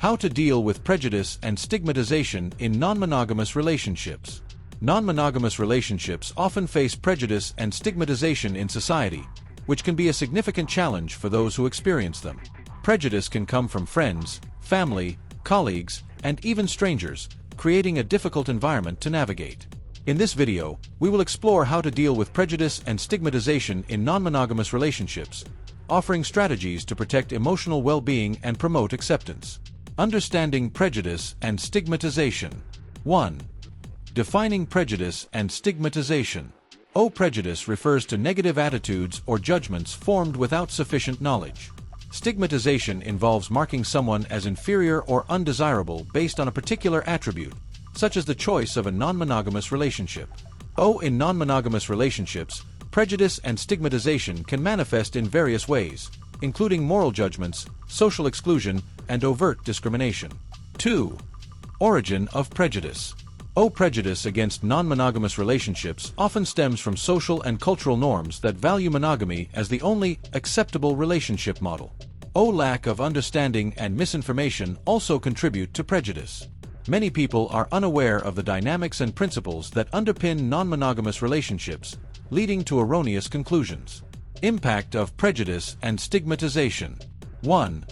How to deal with prejudice and stigmatization in non-monogamous relationships. Non-monogamous relationships often face prejudice and stigmatization in society, which can be a significant challenge for those who experience them. Prejudice can come from friends, family, colleagues, and even strangers, creating a difficult environment to navigate. In this video, we will explore how to deal with prejudice and stigmatization in non-monogamous relationships, offering strategies to protect emotional well-being and promote acceptance. Understanding prejudice and stigmatization. 1. Defining prejudice and stigmatization. Prejudice refers to negative attitudes or judgments formed without sufficient knowledge. Stigmatization involves marking someone as inferior or undesirable based on a particular attribute, such as the choice of a non-monogamous relationship. In non-monogamous relationships, prejudice and stigmatization can manifest in various ways, including moral judgments, social exclusion, and overt discrimination. 2. Origin of prejudice. Prejudice against non-monogamous relationships often stems from social and cultural norms that value monogamy as the only acceptable relationship model. Lack of understanding and misinformation also contribute to prejudice. Many people are unaware of the dynamics and principles that underpin non-monogamous relationships, leading to erroneous conclusions. Impact of prejudice and stigmatization. 1.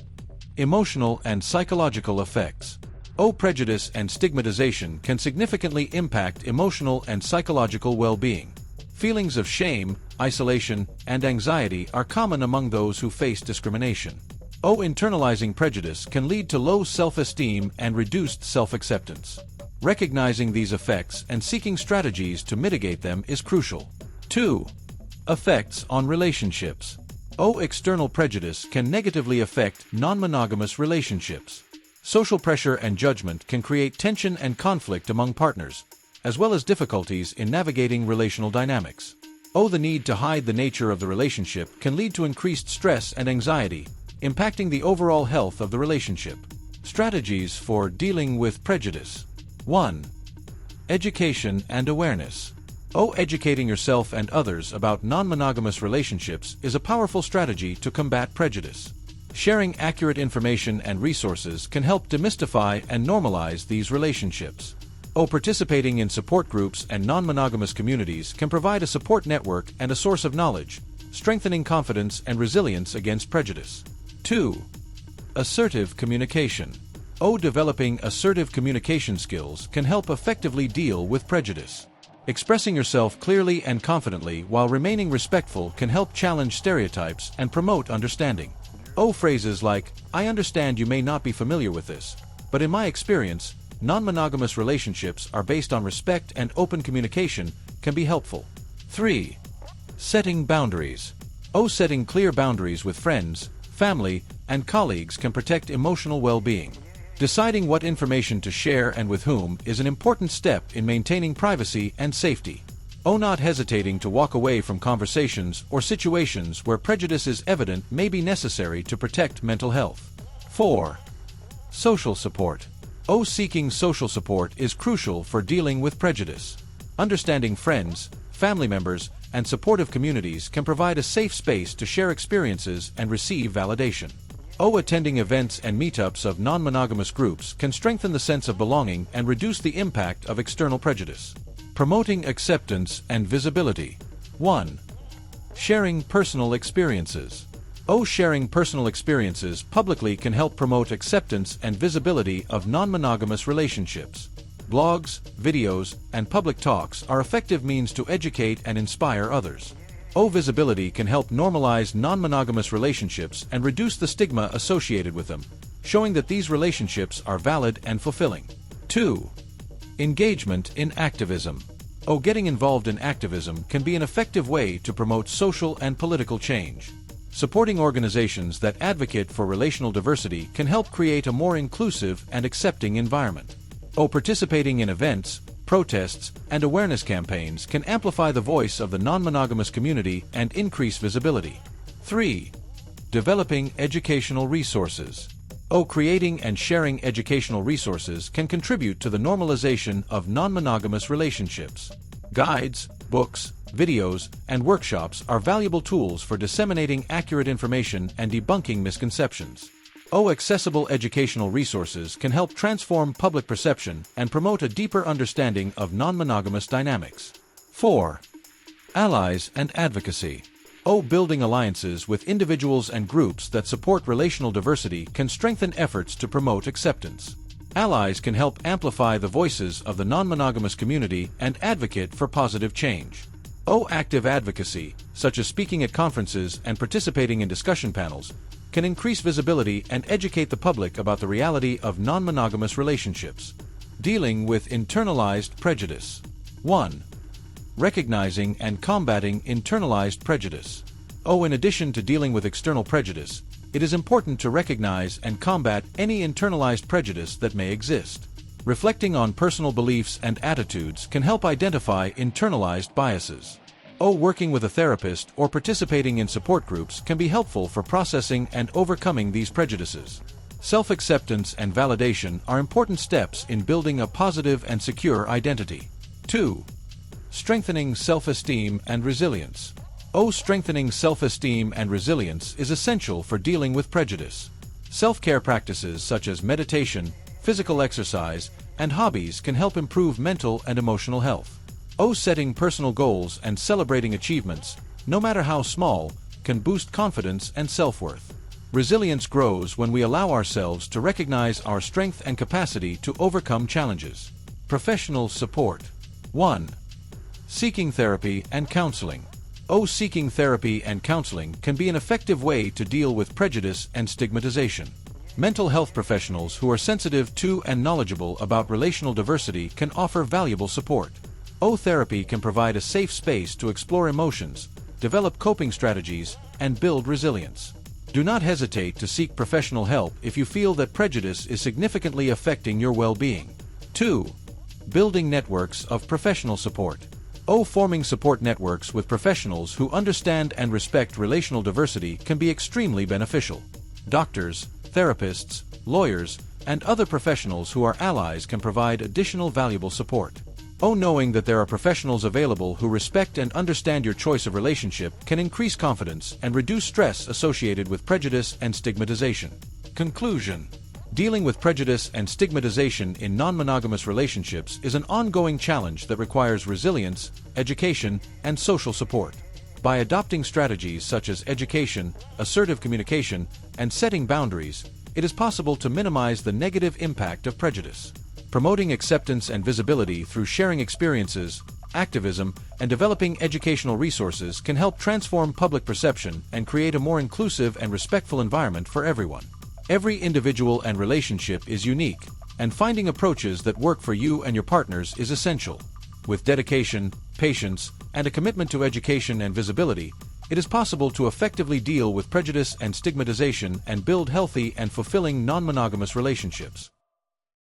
Emotional and psychological effects. Prejudice and stigmatization can significantly impact emotional and psychological well-being. Feelings of shame, isolation, and anxiety are common among those who face discrimination. Internalizing prejudice can lead to low self-esteem and reduced self-acceptance. Recognizing these effects and seeking strategies to mitigate them is crucial. 2. Effects on relationships. External prejudice can negatively affect non-monogamous relationships. Social pressure and judgment can create tension and conflict among partners, as well as difficulties in navigating relational dynamics. The need to hide the nature of the relationship can lead to increased stress and anxiety, impacting the overall health of the relationship. Strategies for dealing with prejudice. 1. Education and awareness. Educating yourself and others about non-monogamous relationships is a powerful strategy to combat prejudice. Sharing accurate information and resources can help demystify and normalize these relationships. Participating in support groups and non-monogamous communities can provide a support network and a source of knowledge, strengthening confidence and resilience against prejudice. 2. Assertive communication. Developing assertive communication skills can help effectively deal with prejudice. Expressing yourself clearly and confidently while remaining respectful can help challenge stereotypes and promote understanding. Phrases like, "I understand you may not be familiar with this, but in my experience, non-monogamous relationships are based on respect and open communication," can be helpful. 3. Setting boundaries. Setting clear boundaries with friends, family, and colleagues can protect emotional well-being. Deciding what information to share and with whom is an important step in maintaining privacy and safety. Not hesitating to walk away from conversations or situations where prejudice is evident may be necessary to protect mental health. 4. Social support. Seeking social support is crucial for dealing with prejudice. Understanding friends, family members, and supportive communities can provide a safe space to share experiences and receive validation. Attending events and meetups of non-monogamous groups can strengthen the sense of belonging and reduce the impact of external prejudice. Promoting acceptance and visibility. 1. Sharing personal experiences. Sharing personal experiences publicly can help promote acceptance and visibility of non-monogamous relationships. Blogs, videos, and public talks are effective means to educate and inspire others. Visibility can help normalize non-monogamous relationships and reduce the stigma associated with them, showing that these relationships are valid and fulfilling. 2. Engagement in activism. Getting involved in activism can be an effective way to promote social and political change. Supporting organizations that advocate for relational diversity can help create a more inclusive and accepting environment. Participating in events, protests, and awareness campaigns can amplify the voice of the non-monogamous community and increase visibility. 3. Developing educational resources. Creating and sharing educational resources can contribute to the normalization of non-monogamous relationships. Guides, books, videos, and workshops are valuable tools for disseminating accurate information and debunking misconceptions. Accessible educational resources can help transform public perception and promote a deeper understanding of non-monogamous dynamics. 4. Allies and advocacy. Building alliances with individuals and groups that support relational diversity can strengthen efforts to promote acceptance. Allies can help amplify the voices of the non-monogamous community and advocate for positive change. Active advocacy, such as speaking at conferences and participating in discussion panels, can increase visibility and educate the public about the reality of non-monogamous relationships. Dealing with internalized prejudice. 1. Recognizing and combating internalized prejudice. In addition to dealing with external prejudice, it is important to recognize and combat any internalized prejudice that may exist. Reflecting on personal beliefs and attitudes can help identify internalized biases. Working with a therapist or participating in support groups can be helpful for processing and overcoming these prejudices. Self-acceptance and validation are important steps in building a positive and secure identity. 2. Strengthening self-esteem and resilience. Strengthening self-esteem and resilience is essential for dealing with prejudice. Self-care practices such as meditation, physical exercise, and hobbies can help improve mental and emotional health. Setting personal goals and celebrating achievements, no matter how small, can boost confidence and self-worth. Resilience grows when we allow ourselves to recognize our strength and capacity to overcome challenges. Professional support. 1. Seeking therapy and counseling. Seeking therapy and counseling can be an effective way to deal with prejudice and stigmatization. Mental health professionals who are sensitive to and knowledgeable about relational diversity can offer valuable support. Therapy can provide a safe space to explore emotions, develop coping strategies, and build resilience. Do not hesitate to seek professional help if you feel that prejudice is significantly affecting your well-being. 2. Building networks of professional support. Forming support networks with professionals who understand and respect relational diversity can be extremely beneficial. Doctors, therapists, lawyers, and other professionals who are allies can provide additional valuable support. Knowing that there are professionals available who respect and understand your choice of relationship can increase confidence and reduce stress associated with prejudice and stigmatization. Conclusion. Dealing with prejudice and stigmatization in non-monogamous relationships is an ongoing challenge that requires resilience, education, and social support. By adopting strategies such as education, assertive communication, and setting boundaries, it is possible to minimize the negative impact of prejudice. Promoting acceptance and visibility through sharing experiences, activism, and developing educational resources can help transform public perception and create a more inclusive and respectful environment for everyone. Every individual and relationship is unique, and finding approaches that work for you and your partners is essential. With dedication, patience, and a commitment to education and visibility, it is possible to effectively deal with prejudice and stigmatization and build healthy and fulfilling non-monogamous relationships.